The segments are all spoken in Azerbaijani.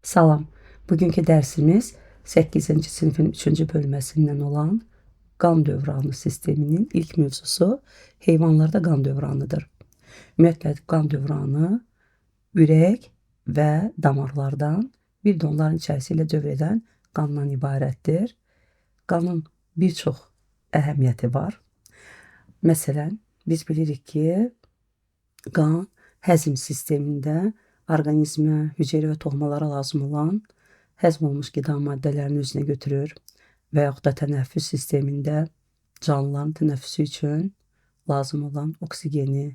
Salam. Bugünkü dərsimiz 8-ci sinifin 3-cü bölməsindən olan qan dövranı sisteminin ilk mövzusu heyvanlarda qan dövranıdır. Ümumiyyətlə qan dövranı ürək və damarlardan, bir də onların içərisilə dövr edən qandan ibarətdir. Qanın bir çox əhəmiyyəti var. Məsələn, biz bilirik ki, qan həzm sistemində orqanizmə, hüceyrə və toxumalara lazım olan həzm olmuş qida maddələrini özünə götürür və yaxud da tənəffüs sistemində canlıların tənəffüsü üçün lazım olan oksigeni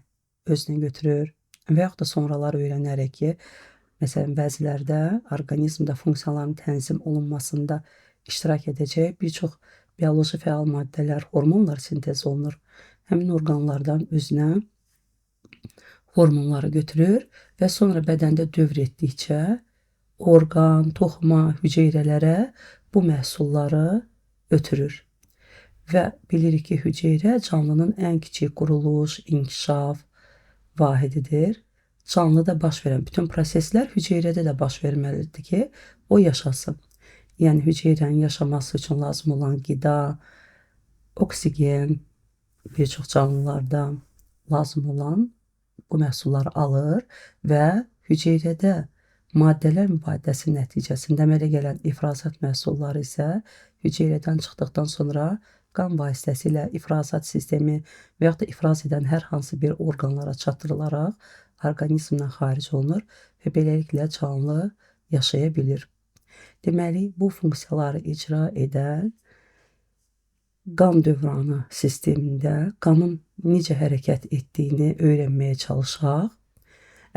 özünə götürür və yaxud da sonralar öyrənərək ki, məsələn, bəzilərdə orqanizmdə funksiyaların tənzim olunmasında iştirak edəcək bir çox bioloji fəal maddələr, hormonlar sintez olunur. Həmin orqanlardan özünə hormonları götürür və sonra bədəndə dövr etdikcə orqan, toxuma, hüceyrələrə bu məhsulları ötürür. Və bilirik ki, hüceyrə canlının ən kiçik quruluş, inkişaf vahididir. Canlıda baş verən bütün proseslər hüceyrədə də baş verməlidir ki, o yaşasın. Yəni hüceyrənin yaşaması üçün lazım olan qida, oksigen, bir çox canlılarda lazım olan bu məhsulları alır və hüceyrədə maddələr mübadiləsinin nəticəsində əmələ gələn ifrazat məhsulları isə hüceyrədən çıxdıqdan sonra qan vasitəsilə ifrazat sistemi və yaxud da ifraz edən hər hansı bir orqanlara çatdırılaraq orqanizmdən xaric olunur və beləliklə canlı yaşaya bilir. Deməli, bu funksiyaları icra edən qan dövranı sistemində qanın necə hərəkət etdiyini öyrənməyə çalışaq.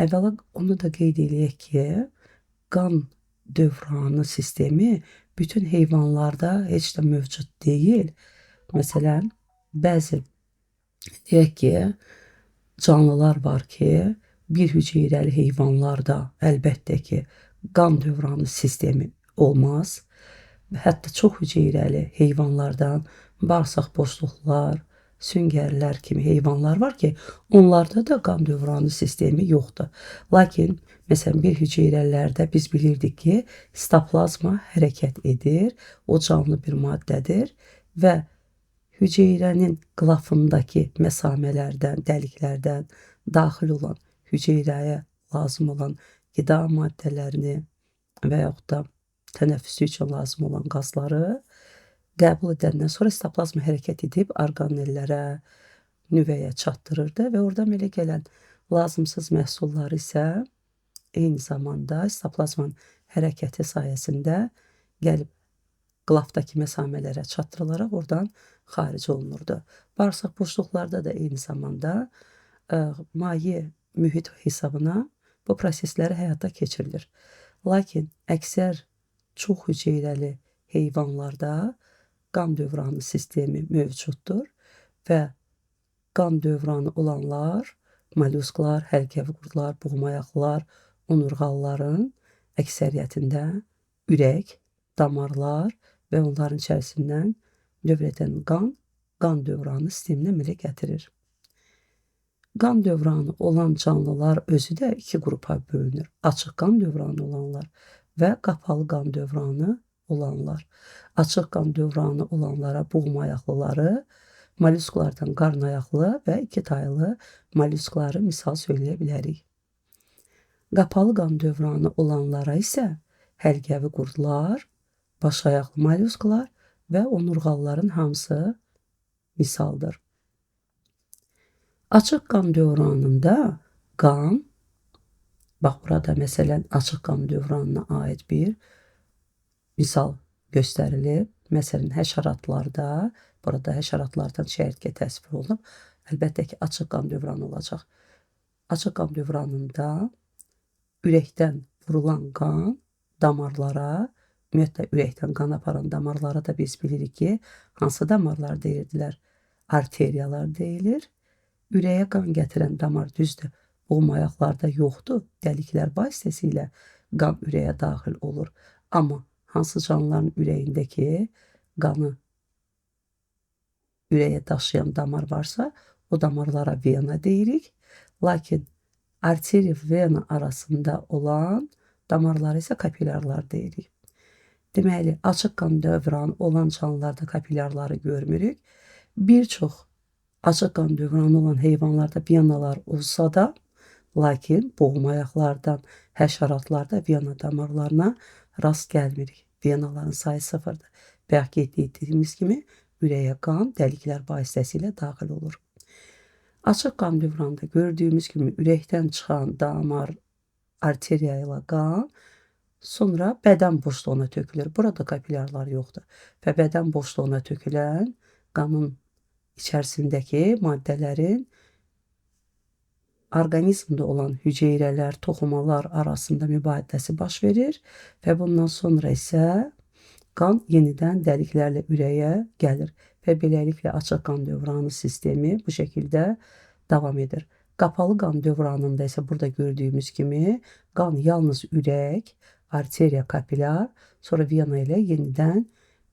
Əvvəla onu da qeyd eləyək ki, qan dövranı sistemi bütün heyvanlarda heç də mövcud deyil. Məsələn, bəzi deyək ki, canlılar var ki, bir hüceyrəli heyvanlarda əlbəttə ki, qan dövranı sistemi olmaz. Hətta çox hüceyrəli heyvanlardan bağırsaq boşluqlar, süngərlər kimi heyvanlar var ki, onlarda da qan dövranı sistemi yoxdur. Lakin, məsələn, bir hüceyrələrdə biz bilirdik ki, sitoplazma hərəkət edir, o canlı bir maddədir və hüceyrənin qılafındakı məsamələrdən, dəliklərdən daxil olan hüceyrəyə lazım olan qida maddələrini və yaxud da tənəffüsü üçün lazım olan qazları qəbul edəndən sonra sitoplazma hərəkət edib orqanellərə, nüvəyə çatdırırdı və oradan belə gələn lazımsız məhsulları isə eyni zamanda sitoplazmanın hərəkəti sayəsində gəlib qılafdakı məsamələrə çatdırılaraq oradan xaric olunurdu. Bağırsaq boşluqlarda da eyni zamanda maye mühit hesabına bu prosesləri həyata keçirilir. Lakin əksər çox hüceyrəli heyvanlarda qan dövranı sistemi mövcuddur və qan dövranı olanlar, mollusklar, həlqəvi qurdlar, buğumayaqlılar, onurğalıların əksəriyyətində ürək, damarlar və onların içərisindən dövr edən qan dövranı sisteminə əmələ gətirir. Qan dövranı olan canlılar özü də iki qrupa bölünür. Açıq qan dövranı olanlar və qapalı qan dövranı olanlar. Açıq qan dövranı olanlara buğumayaqlıları, mollusklardan qarnayaqlı və iki taylı molluskları misal söyləyə bilərik. Qapalı qan dövranı olanlara isə həlqəvi qurdlar, başayaqlı mollusklar və onurğalıların hamısı misaldır. Açıq qan dövranında qan, bax burada məsələn açıq qan dövranına aid bir misal göstərilib. Məsələn, həşəratlarda, burada həşəratlardan çəyirtkə təsvir olunub. Əlbəttə ki, açıq qan dövranı olacaq. Açıq qan dövranında ürəkdən vurulan qan damarlara, ümumiyyətlə ürəkdən qan aparan damarlara da biz bilirik ki, hansı damarlar deyirdilər? Arteriyalar deyilir. Ürəyə qan gətirən damar düzdür. Buğumayaqlarda yoxdur. Dəliklər vasitəsilə qan ürəyə daxil olur. Amma hansı canlıların ürəyindəki qanı ürəyə daşıyan damar varsa, o damarlara vena deyirik. Lakin arteriya vena arasında olan damarları isə kapillyarlar deyirik. Deməli, açıq qan dövranı olan canlılarda kapillyarları görmürük. Bir çox açıq qan dövranı olan heyvanlarda venalar olsa da, lakin boğmayaqlardan, həşəratlarda vena damarlarına rast gəlmirik. Venaların sayı sıfırdır. Bayaq dediyimiz kimi ürəyə qan dəliklər vasitəsilə daxil olur. Açıq qan dövranında gördüyümüz kimi ürəkdən çıxan damar, arteriya ilə qan sonra bədən boşluğuna tökülür. Burada kapillyarlar yoxdur. Və bədən boşluğuna tökülən qanın içərisindəki maddələrin orqanizmdə olan hüceyrələr, toxumalar arasında mübadiləsi baş verir və bundan sonra isə qan yenidən dəliklərlə ürəyə gəlir və beləliklə açıq qan dövranı sistemi bu şəkildə davam edir. Qapalı qan dövranında isə burada gördüyümüz kimi qan yalnız ürək, arteriya, kapillyar, sonra vena ilə yenidən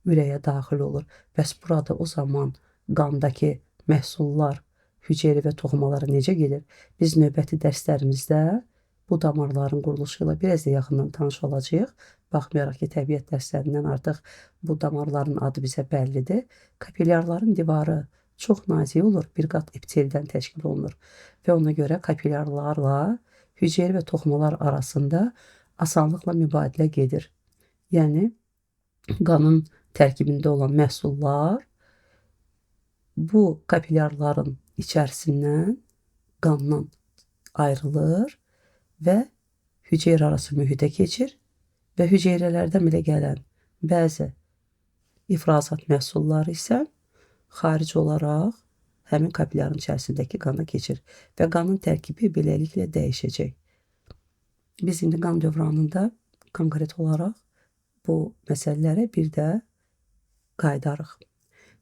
ürəyə daxil olur. Bəs burada o zaman qandakı məhsullar hüceyrə və toxumalara necə gedir? Biz növbəti dərslərimizdə bu damarların quruluşu ilə biraz da yaxından tanış olacağıq. Baxmayaraq ki, təbiət dərslərindən artıq bu damarların adı bizə bəllidir. Kapillyarların divarı çox nazik olur, bir qat epiteldən təşkil olunur və ona görə kapillyarlarla hüceyrə və toxumalar arasında asanlıqla mübadilə gedir. Yəni, qanın tərkibində olan məhsullar bu kapillyarların içərisindən qandan ayrılır və hüceyrə arası mühitə keçir və hüceyrələrdən belə gələn bəzi ifrazat məhsulları isə xarici olaraq həmin kapillyarın içərisindəki qana keçir və qanın tərkibi beləliklə dəyişəcək. Biz indi qan dövranında konkret olaraq bu məsələlərə bir də qayıdarıq.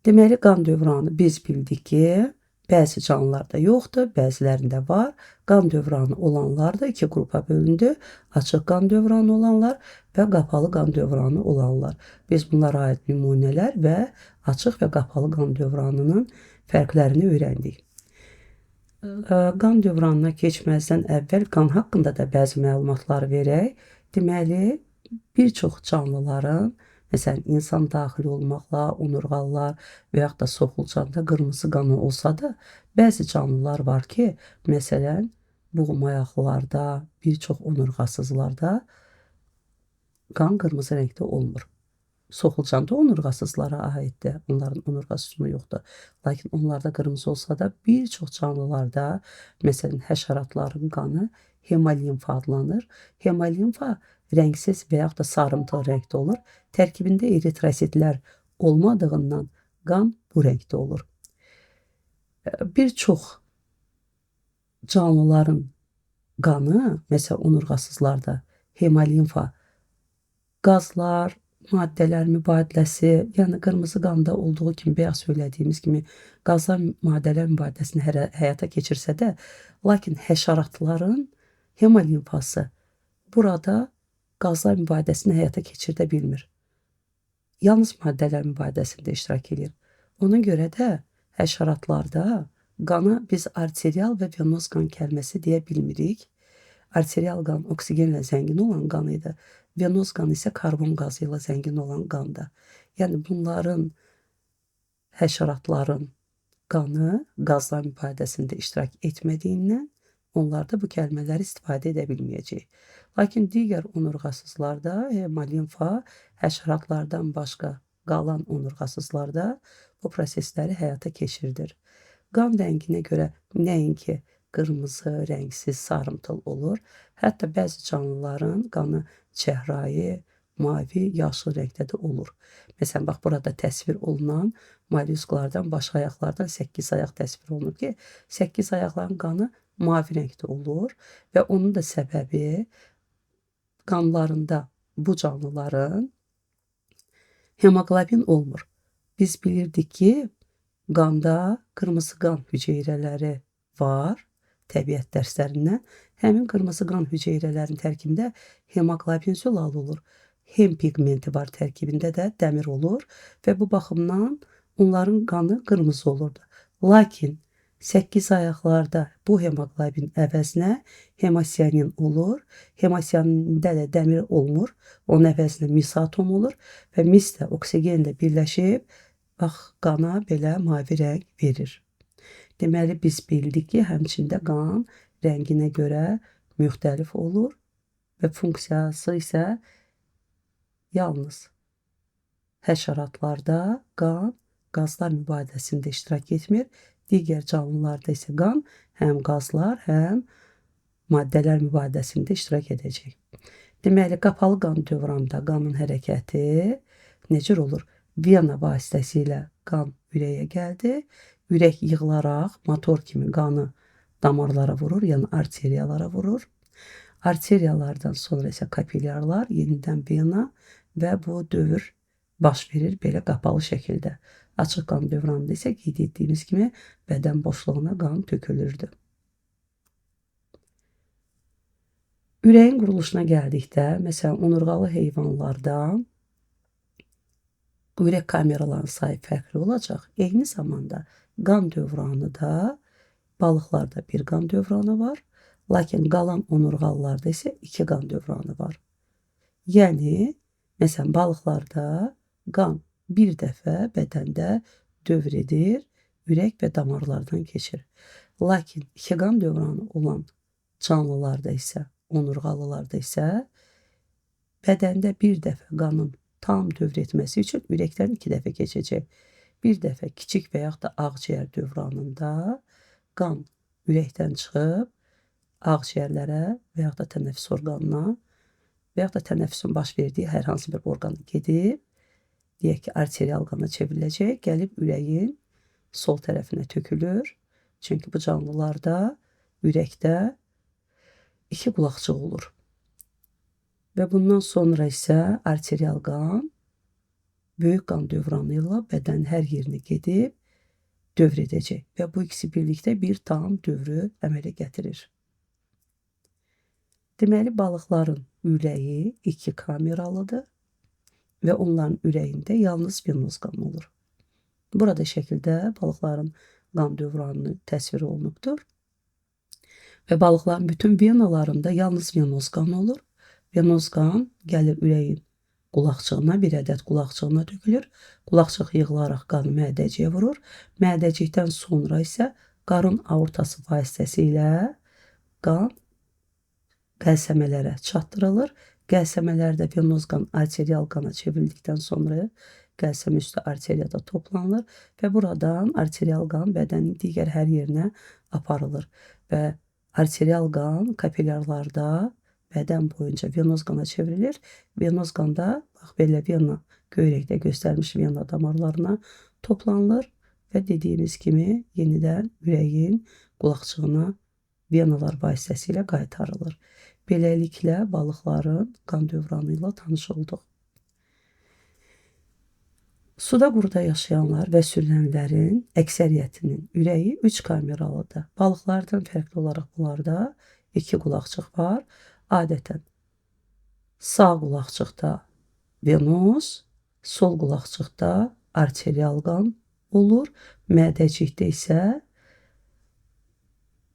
Deməli, qan dövranı biz bildik ki, bəzi canlılarda yoxdur, bəzilərində var. Qan dövranı olanlar da iki qrupa bölündü. Açıq qan dövranı olanlar və qapalı qan dövranı olanlar. Biz bunlara aid nümunələr və açıq və qapalı qan dövranının fərqlərini öyrəndik. Qan dövranına keçməzdən əvvəl qan haqqında da bəzi məlumatlar verək. Deməli, bir çox canlıların, məsələn, insan daxil olmaqla, onurğalılar və yaxud da soxulcanda qırmızı qanı olsa da, bəzi canlılar var ki, məsələn, boğmayaqlarda, bir çox onurğasızlarda qan qırmızı rəngdə olmur. Soxulcanda onurğasızlara aiddir, onların onurğası yoxdur. Lakin onlarda qırmızı olsa da, bir çox canlılarda, məsələn, həşəratların qanı hemolimfa adlanır. Hemolimfa rəngsiz və yaxud da sarımtıl rəngdə olur. Tərkibində eritrositlər olmadığından qan bu rəngdə olur. Bir çox canlıların qanı, məsələn, onurğasızlarda hemolimfa qazlar, maddələr mübadiləsi, yəni qırmızı qanda olduğu kimi, bayaq söylədiyimiz kimi qazlar maddələr mübadiləsini həyata keçirsə də, lakin həşəratların hemolimfası burada qazlar mübadiləsini həyata keçirdə bilmir. Yalnız maddələr mübadiləsində iştirak edir. Ona görə də həşəratlarda qana biz arterial və venoz qan kəlməsi deyə bilmirik. Arterial qan oksigenlə zəngin olan qan idi. Venoz qan isə karbon qazı ilə zəngin olan qanda. Yəni bunların həşəratların qanı qazlar mübadiləsində iştirak etmədiyindən onlarda bu kəlmələri istifadə edə bilməyəcək. Lakin digər onurğasızlarda hemolimfa həşəratlardan başqa qalan onurğasızlarda bu prosesləri həyata keçirdir. Qan rənginə görə nəinki qırmızı, rəngsiz, sarımtıl olur. Hətta bəzi canlıların qanı çəhrayı, mavi, yaşıl rəngdə də olur. Məsələn, bax, burada təsvir olunan mollyusklardan, baş ayaqlardan 8 ayaq təsvir olunur ki, 8 ayaqların qanı mavi rəngdə olur və onun da səbəbi qanlarında bu canlıların hemoqlobin olmur. Biz bilirdik ki, qanda qırmızı qan hüceyrələri var, təbiət dərslərindən. Həmin qırmızı qan hüceyrələrinin tərkibində hemoqlobin zülalı olur. Hem pigmenti var tərkibində də, dəmir olur və bu baxımdan onların qanı qırmızı olurdu. Lakin 8 ayaqlarda bu hemoqlobin əvəzinə hemosiyanin olur. Hemosiyanində də dəmir olmur. Onun əvəzinə mis atom olur və mis də oksigenlə birləşib bax qana belə mavi rəng verir. Deməli biz bildik ki, həmçində qan rənginə görə müxtəlif olur və funksiyası isə yalnız həşəratlarda qan qazlar mübadiləsində iştirak etmir. Digər canlılarda isə qan həm qazlar, həm maddələr mübadiləsində iştirak edəcək. Deməli, qapalı qan dövranında qanın hərəkəti necə olur? Vena vasitəsilə qan ürəyə gəldi. Ürək yığılaraq motor kimi qanı damarlara vurur, yəni arteriyalara vurur. Arteriyalardan sonra isə kapilyarlar, yenidən vena və bu dövr baş verir belə qapalı şəkildə. Açıq qan dövranında isə qeyd etdiyimiz kimi bədən boşluğuna qan tökülürdü. Ürəyin quruluşuna gəldikdə, məsələn, onurğalı heyvanlarda ürək kameralarının sayı fərqli olacaq. Eyni zamanda qan dövranı da balıqlarda bir qan dövranı var, lakin qalan onurğalılarda isə 2 qan dövranı var. Yəni, məsələn, balıqlarda qan bir dəfə bədəndə dövr edir, ürək və damarlardan keçir. Lakin 2 qan dövranı olan canlılarda isə, onurğalılarda isə bədəndə bir dəfə qanın tam dövr etməsi üçün ürəkdən 2 dəfə keçəcək. Bir dəfə kiçik və yaxud da ağciyər dövranında qan ürəkdən çıxıb ağciyərlərə və yaxud da tənəffüs orqanına və yaxud da tənəffüsün baş verdiyi hər hansı bir orqana gedib, deyək ki, arterial qana çevriləcək, gəlib ürəyin sol tərəfinə tökülür. Çünki bu canlılarda ürəkdə 2 qulaqçıq olur. Və bundan sonra isə arterial qan böyük qan dövranı ilə bədənin hər yerinə gedib dövr edəcək və bu ikisi birlikdə bir tam dövrü əmələ gətirir. Deməli, balıqların ürəyi 2 kameralıdır və onların ürəyində yalnız venoz qan olur. Burada şəkildə balıqların qan dövranını təsvir olunubdur və balıqların bütün venalarında yalnız venoz qan olur. Venoz qan gəlir ürəyin qulaqçığına, bir ədəd qulaqçığına tökülür. Qulaqçıq yığılaraq qanı mədəciyə vurur. Mədəcikdən sonra isə qarın aortası vasitəsilə qan qəlsəmələrə çatdırılır. Qəlsəmələrdə venoz qan arterial qana çevrildikdən sonra qəlsəmə üstü arteriyada toplanılır və buradan arterial qan bədənin digər hər yerinə aparılır və arterial qan kapilyarlarda bədən boyunca venoz qana çevrilir. Venoz qanda bax belə vena göyrəkdə göstərmiş vena damarlarına toplanılır və dediyimiz kimi yenidən ürəyin qulaqçığına venalar vasitəsilə qaytarılır. Beləliklə balıqların qan dövranı ilə tanış olduq. Suda quruda yaşayanlar və sürünənlərin əksəriyyətinin ürəyi 3 kameralıdır. Balıqlardan fərqli olaraq bunlarda 2 qulaqçıq var. Adətən sağ qulaqçıqda venoz, sol qulaqçıqda arterial qan olur. Mədəcikdə isə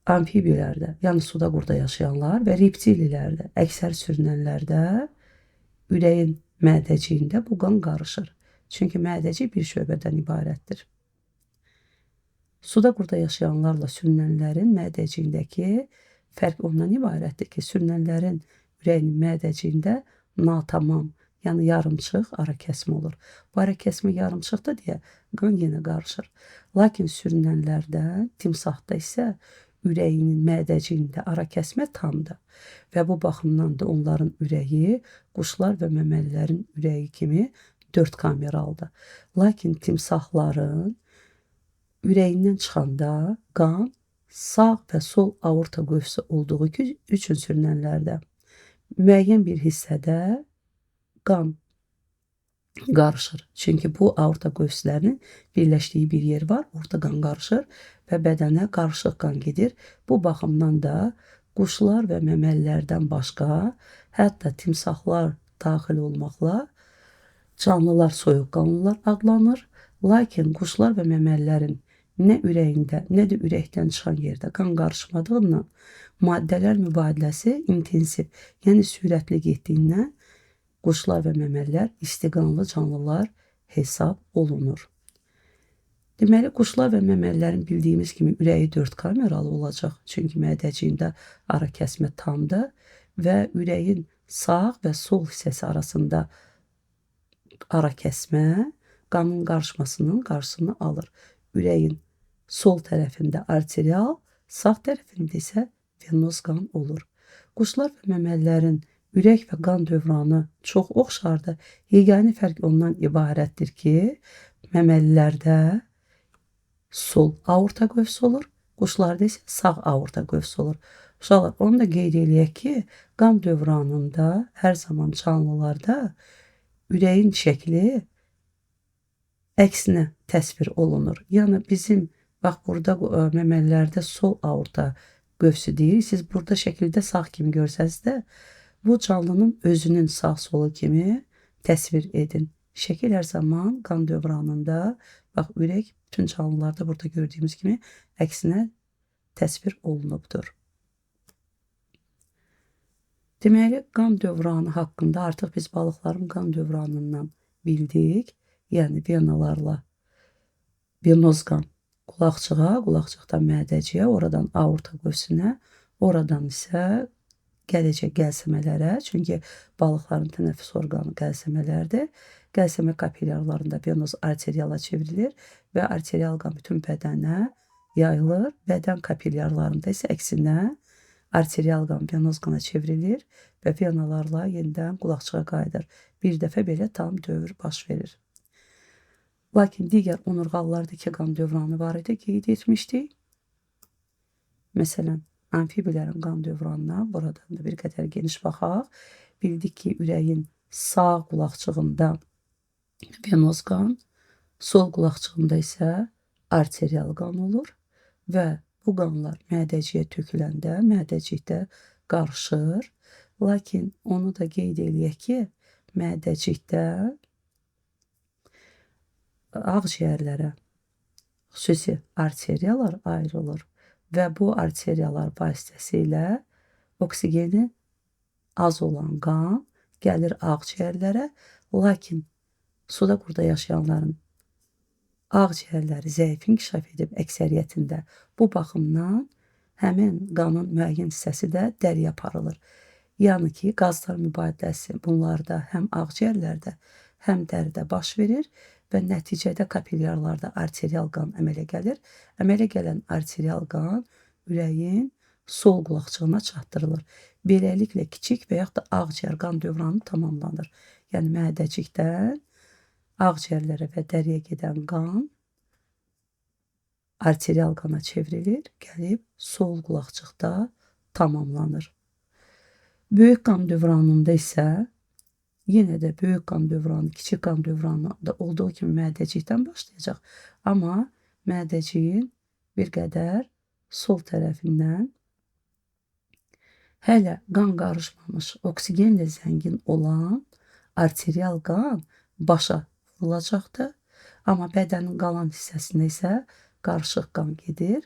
amfibiyalarda, yəni suda quruda yaşayanlar və reptililərdə, əksər sürünənlərdə ürəyin mədəciyində bu qan qarışır. Çünki mədəcik bir şöbədən ibarətdir. Suda quruda yaşayanlarla sürünənlərin mədəciyindəki fərq ondan ibarətdir ki, sürünənlərin ürəyinin mədəciyində natamam, yəni yarımçıq ara kəsmə olur. Bu ara kəsmə yarımçıqda deyə qan yenə qarışır. Lakin sürünənlərdə, timsahda isə ürəyinin mədəciyində ara kəsmə tamdır. Və bu baxımdan da onların ürəyi quşlar və məməlilərin ürəyi kimi 4 kameralıdır. Lakin timsahların ürəyindən çıxanda qan sağ və sol aorta qövsü olduğu üçün sürünənlərdə müəyyən bir hissədə qan qarışır. Çünki bu aorta qövslərinin birləşdiyi bir yer var, orada qan qarışır və bədənə qarışıq qan gedir. Bu baxımdan da quşlar və məməlilərdən başqa, hətta timsahlar daxil olmaqla canlılar soyuqqanlılar adlanır. Lakin quşlar və məməlilərin nə ürəyində, nə də ürəkdən çıxan yerdə qan qarışmadığından maddələr mübadiləsi intensiv, yəni sürətli getdiyindən quşlar və məməlilər istiqanlı canlılar hesab olunur. Deməli, quşlar və məməllərin bildiyimiz kimi ürəyi 4 kameralı olacaq. Çünki mədəciyində ara kəsmə tamdır və ürəyin sağ və sol hissəsi arasında ara kəsmə qanın qarışmasının qarşısını alır. Ürəyin sol tərəfində arterial, sağ tərəfində isə venoz qan olur. Quşlar və məməllərin ürək və qan dövranı çox oxşardır. Yeganə fərq ondan ibarətdir ki, məməlilərdə sol aorta qövs olur, quşlarda isə sağ aorta qövs olur. Uşaqlar, onu da qeyd eləyək ki, qan dövranında hər zaman canlılarda ürəyin şəkli əksinə təsvir olunur. Yəni bizim bax burada məməlilərdə sol aorta qövsü deyirik. Siz burada şəkildə sağ kimi görsəniz də bu canlının özünün sağ solu kimi təsvir edin. Şəkil hər zaman qan dövranında bax ürək bütün canlılarda burada gördüyümüz kimi əksinə təsvir olunubdur. Deməli, qan dövranı haqqında artıq biz balıqların qan dövranından bildik. Yəni venalarla venoz qan qulaqçığa, qulaqçıqdan mədəciyə, oradan aorta qövsünə, oradan isə gələcək qəlsəmələrə, çünki balıqların tənəffüs orqanı qəlsəmələrdir. Qəlsəmə kapilyarlarında venoz arteriala çevrilir və arterial qan bütün bədənə yayılır. Bədən kapilyarlarında isə əksinə arterial qan venoz qana çevrilir və venalarla yenidən qulaqçığa qayıdır. Bir dəfə belə tam dövr baş verir. Lakin digər onurğalılardakı qan dövranı var idi, qeyd etmişdik. Məsələn, amfibilərin qan dövranına buradan da bir qədər geniş baxaq. Bildik ki, ürəyin sağ qulaqçığında venoz qan, sol qulaqçığında isə arterial qan olur və bu qanlar mədəciyə töküləndə mədəcikdə qarışır. Lakin onu da qeyd eləyək ki, mədəcikdə ağciyərlərə xüsusi arteriyalar ayrılır və bu arteriyalar vasitəsilə oksigeni az olan qan gəlir ağciyərlərə, lakin suda qurda yaşayanların ağciyərləri zəif inkişaf edib əksəriyyətində. Bu baxımdan həmin qanın müəyyən hissəsi də dəriyə aparılır. Yəni ki, qazlar mübadiləsi bunlarda həm ağciyərlərdə, həm dəridə baş verir və nəticədə kapilyarlarda arterial qan əmələ gəlir. Əmələ gələn arterial qan ürəyin sol qulaqçığına çatdırılır. Beləliklə kiçik və yaxud da ağciyər qan dövranı tamamlanır. Yəni mədəcikdən ağciyərlərə və dəriyə gedən qan arterial qana çevrilir, gəlib sol qulaqçıqda tamamlanır. Böyük qan dövranında isə yenə də böyük qan dövranı, kiçik qan dövranında olduğu kimi mədəcikdən başlayacaq. Amma mədəciyin bir qədər sol tərəfindən hələ qan qarışmamış, oksigenlə zəngin olan arterial qan başa vurulacaqdır. Amma bədənin qalan hissəsində isə qarışıq qan gedir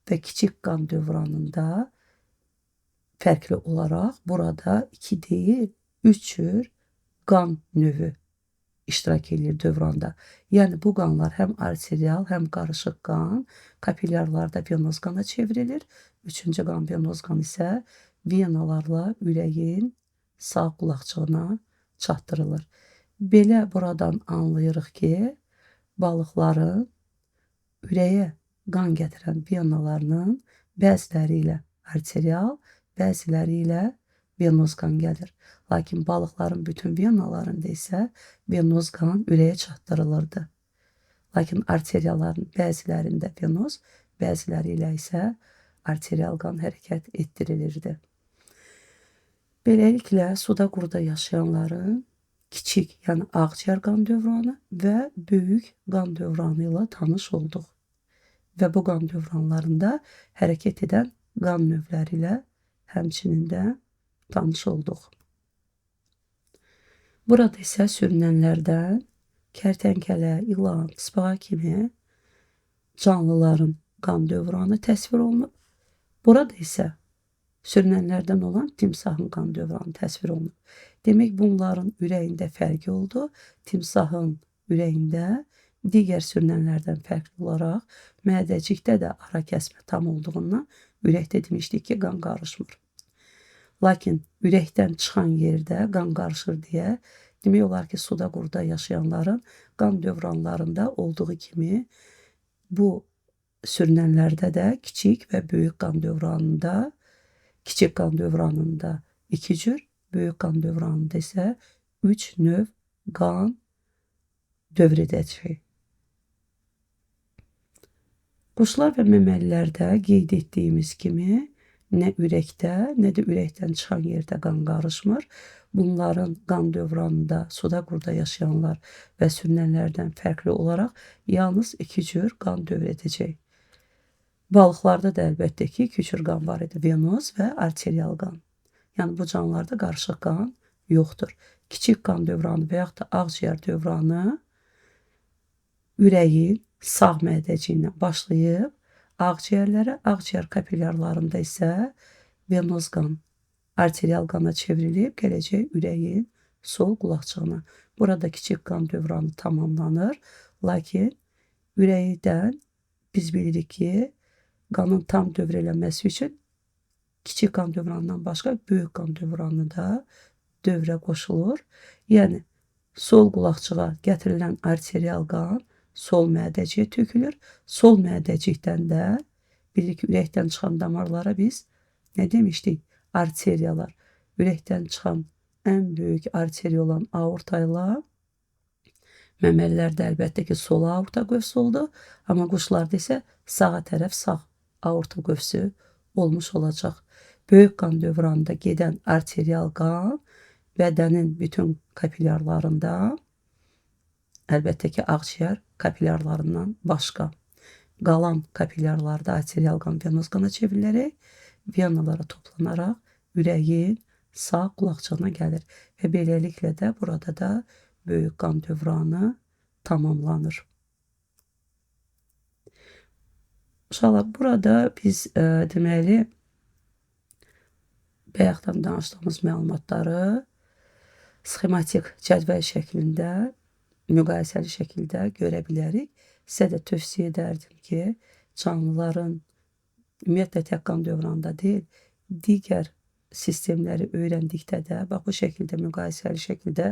və kiçik qan dövranında fərqli olaraq burada 2 deyil, 3 cür qan növü iştirak edir dövranda. Yəni bu qanlar həm arterial, həm qarışıq qan kapilyarlarda venoz qana çevrilir. Üçüncü qan venoz qan isə venalarla ürəyin sağ qulaqçığına çatdırılır. Belə buradan anlayırıq ki, balıqların ürəyə qan gətirən venalarının bəziləri ilə arterial, bəziləri ilə venoz qan gəlir. Lakin balıqların bütün venalarında isə venoz qan ürəyə çatdırılırdı. Lakin arteriyaların bəzilərində venoz, bəziləri ilə isə arterial qan hərəkət etdirilirdi. Beləliklə suda quruda yaşayanların kiçik, yəni ağciyər qan dövranı və böyük qan dövranı ilə tanış olduq. Və bu qan dövranlarında hərəkət edən qan növləri ilə həmçinin də tanış olduq. Burada isə sürünənlərdən kərtənkələ, ilan, tısbağa kimi canlıların qan dövranı təsvir olunub. Burada isə sürünənlərdən olan timsahın qan dövranı təsvir olunub. Demək, bunların ürəyində fərqi oldu. Timsahın ürəyində digər sürünənlərdən fərqli olaraq mədəcikdə də ara kəsmə tam olduğundan ürəkdə demişdik ki, qan qarışmır. Lakin ürəkdən çıxan yerdə qan qarışır deyə demək olar ki, suda quruda yaşayanların qan dövranlarında olduğu kimi bu sürünənlərdə də kiçik və böyük qan dövranında, kiçik qan dövranında 2 cür, böyük qan dövranında isə 3 növ qan dövr edəcək. Quşlar və məməlilərdə qeyd etdiyimiz kimi nə ürəkdə, nə də ürəkdən çıxan yerdə qan qarışmır. Bunların qan dövranında suda quruda yaşayanlar və sürünənlərdən fərqli olaraq yalnız 2 cür qan dövr edəcək. Balıqlarda da əlbəttə ki, 2 cür qan var idi, venoz və arterial qan. Yəni bu canlılarda qarışıq qan yoxdur. Kiçik qan dövranı və yaxud da ağciyər dövranı ürəyin sağ mədəciyindən başlayıb ağciyərlərə, ağciyər kapillyarlarında isə venoz qan, arterial qana çevrilib gələcək ürəyin sol qulaqçığına. Burada kiçik qan dövranı tamamlanır, lakin ürəkdən biz bilirik ki, qanın tam dövr eləməsi üçün kiçik qan dövranından başqa böyük qan dövranı da dövrə qoşulur. Yəni, sol qulaqçığa gətirilən arterial qan sol mədəciyə tökülür. Sol mədəcikdən də bilirik ki, ürəkdən çıxan damarlara biz nə demişdik? Arteriyalar. Ürəkdən çıxan ən böyük arteriya olan aorta ilə məməlilərdə əlbəttə ki, sol aorta qövsü oldu. Amma quşlarda isə sağa tərəf sağ aorta qövsü olmuş olacaq. Böyük qan dövranında gedən arterial qan bədənin bütün kapillyarlarında, əlbəttə ki, ağciyər kapillyarlarından başqa qalan kapillyarlarda arterial qan venoz qana çevrilərək, venalara toplanaraq ürəyin sağ qulaqçığına gəlir və beləliklə də burada da böyük qan dövranı tamamlanır. Uşaqlar, burada biz deməli bayaqdan danışdığımız məlumatları sxematik cədvəl şəklində, müqayisəli şəkildə görə bilərik. Sizə də tövsiyə edərdim ki, canlıların ümumiyyətlə tək qan dövranında deyil, digər sistemləri öyrəndikdə də bax bu şəkildə müqayisəli şəkildə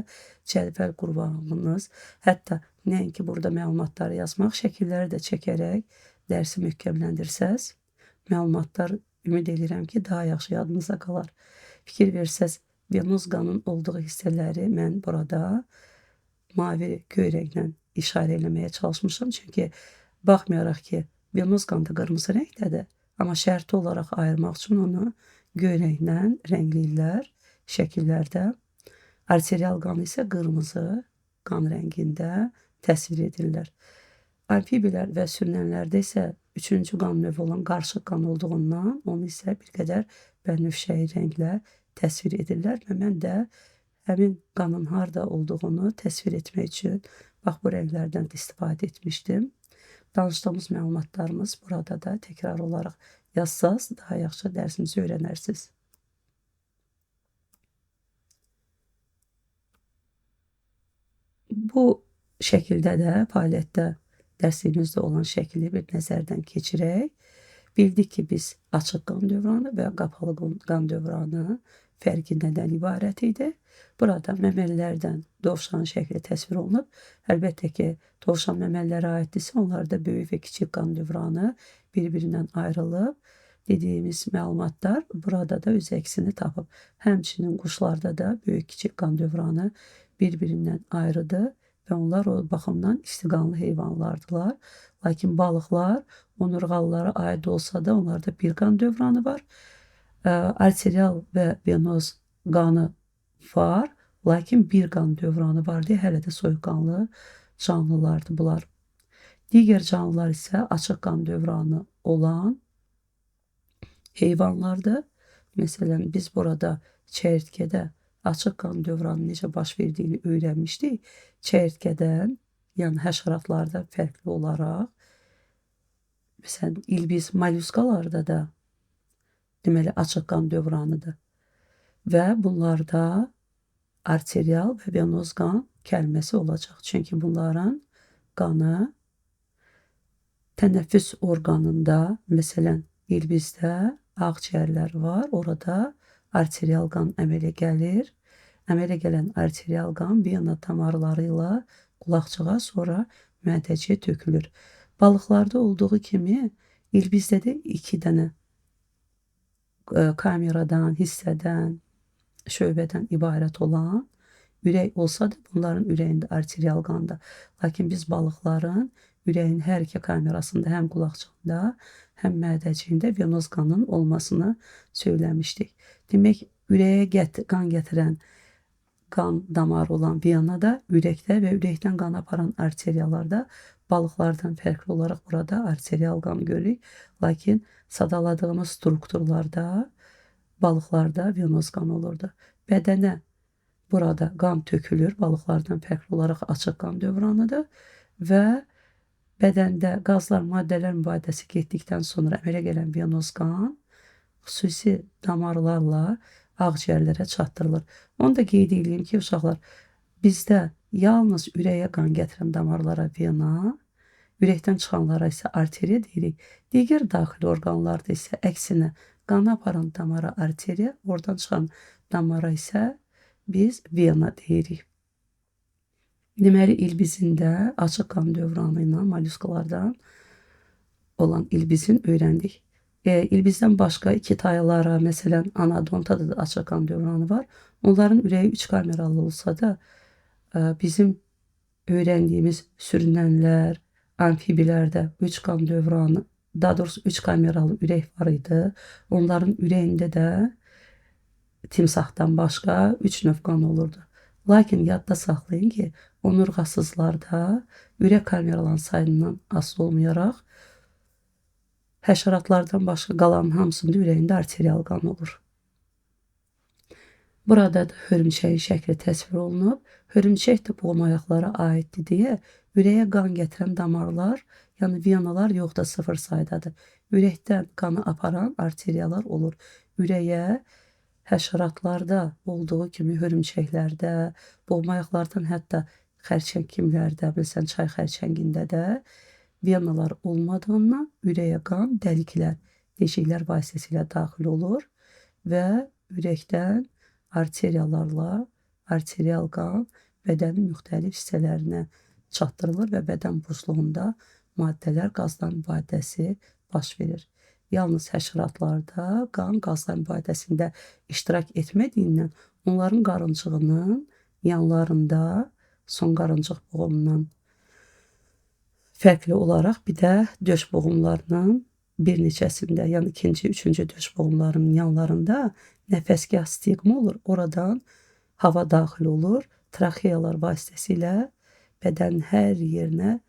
cədvəl qurmağınız, hətta nəinki burada məlumatları yazmaq, şəkilləri də çəkərək dərsi möhkəmləndirsəz, məlumatlar ümid edirəm ki, daha yaxşı yadınıza qalar. Fikir versəz, venoz qanın olduğu hissələri mən burada mavi göy rənglə işarə eləməyə çalışmışam. Çünki baxmayaraq ki, venoz qan da qırmızı rəngdədir, amma şərti olaraq ayırmaq üçün onu göy rənglə rəngləyirlər şəkillərdə. Arterial qan isə qırmızı qan rəngində təsvir edirlər. Amfibilər və sürünənlərdə isə 3-cü qan növü olan qarışıq qan olduğundan onu isə bir qədər bənövşəyi rənglə təsvir edirlər və mən də həmin qanın harda olduğunu təsvir etmək üçün bax bu rənglərdən istifadə etmişdim. Danışdığımız məlumatlarımız burada da təkrar olaraq yazsaz daha yaxşı dərsimizi öyrənərsiniz. Bu şəkildə də fəaliyyətdə dərsimizdə olan şəkili bir nəzərdən keçirək. Bildik ki, biz açıq qan dövranı və qapalı qan dövranı fərqi nədən ibarət idi? Burada məməlilərdən dovşan şəkli təsvir olunub. Əlbəttə ki, dovşan məməlilərə aiddirsə, onlarda böyük və kiçik qan dövranı bir-birindən ayrılıb. Dediyimiz məlumatlar burada da öz əksini tapıb. Həmçinin quşlarda da böyük-kiçik qan dövranı bir-birindən ayrıdır və onlar o baxımdan istiqanlı heyvanlardılar. Lakin balıqlar onurğalılara aid olsa da onlarda bir qan dövranı var. Arterial və venoz qanı var, lakin bir qan dövranı var deyə hələ də soyuqqanlı canlılardır bunlar. Digər canlılar isə açıq qan dövranı olan heyvanlardır. Məsələn, biz burada çəyirtkədə açıq qan dövranı necə baş verdiyini öyrənmişdik. Çəyirtkədən, yəni həşəratlarda fərqli olaraq Məsələn, ilbiz mollyuskalarda da deməli açıq qan dövranıdır və bunlarda arterial və venoz qan kəlməsi olacaq. Çünki bunların qanı tənəffüs orqanında, məsələn, ilbizdə ağciyərlər var, orada arterial qan əmələ gəlir. Əmələ gələn arterial qan vena damarları ilə qulaqçığa, sonra mədəciyə tökülür. Balıqlarda olduğu kimi ilbizdə də 2 dənə kameradan, hissədən, şöbədən ibarət olan ürək olsa da bunların ürəyində arterial qandır. Lakin biz balıqların ürəyin hər iki kamerasında, həm qulaqçığında, həm mədəciyində venoz qanın olmasını söyləmişdik. Demək, ürəyə qan gətirən qan damarı olan venada, ürəkdə və ürəkdən qan aparan arteriyalarda balıqlardan fərqli olaraq burada arterial qan görürük. Lakin sadaladığımız strukturlarda balıqlarda venoz qan olurdu. Bədənə burada qan tökülür, balıqlardan fərqli olaraq açıq qan dövranıdır və bədəndə qazlar, maddələr mübadiləsisi getdikdən sonra əmələ gələn venoz qan xüsusi damarlarla ağciyərlərə çatdırılır. Onu da qeyd edeyim ki, uşaqlar, bizdə yalnız ürəyə qan gətirən damarlara vena, ürəkdən çıxanlara isə arteriya deyirik. Digər daxili orqanlarda isə əksinə qanı aparan damara arteriya, oradan çıxan damara isə biz vena deyirik. Deməli, ilbizində açıq qan dövranı ilə mollyuskalardan olan ilbizin öyrəndik. İlbizdən başqa 2 taylara, məsələn, anadontada da açıq qan dövranı var. Onların ürəyi 3 kameralı olsa da, bizim öyrəndiyimiz sürünənlər, amfibilərdə 3 qan dövranı, daha doğrusu 3 kameralı ürək var idi. Onların ürəyində də timsahdan başqa 3 növ qan olurdu. Lakin yadda saxlayın ki, onurğasızlarda ürək kameralarının sayından asılı olmayaraq həşəratlardan başqa qalan hamısında ürəyində arterial qan olur. Burada da hörümçəyin şəkli təsvir olunub. Hörümçək də boğumayaqlara aiddir deyə ürəyə qan gətirən damarlar, yəni venalar yoxda, 0 saydadır. Ürəkdən qanı aparan arteriyalar olur. Ürəyə həşəratlarda olduğu kimi hörümçəklərdə, boğumayaqlardan hətta xərçəngimlərdə, bilsən çay xərçəngində də venalar olmadığından ürəyə qan dəliklər, deşiklər vasitəsilə daxil olur və ürəkdən arteriyalarla arterial qan bədənin müxtəlif hissələrinə çatdırılır və bədən buzluğunda maddələr, qazlar mübadiləsisi baş verir. Yalnız həşəratlarda qan qazlar mübadiləsində iştirak etmədiyindən onların qarıncığının yanlarında son qarıncıq boğumundan fərqli olaraq bir də döş boğumlarının bir neçəsində, yəni 2-ci, 3-cü döş boğumlarının yanlarında nəfəsgah stigma olur. Oradan hava daxil olur. Traxeyalar vasitəsilə bədənin hər yerinə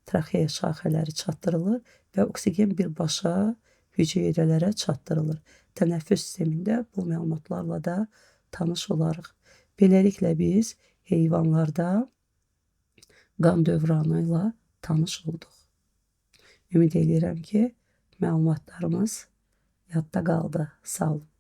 traxeya şaxələri çatdırılır və oksigen birbaşa hüceyrələrə çatdırılır. Tənəffüs sistemində bu məlumatlarla da tanış olarıq. Beləliklə biz heyvanlarda qan dövranı ilə tanış olduq. Ümid edirəm ki, məlumatlarımız yadda qaldı. Sağ olun.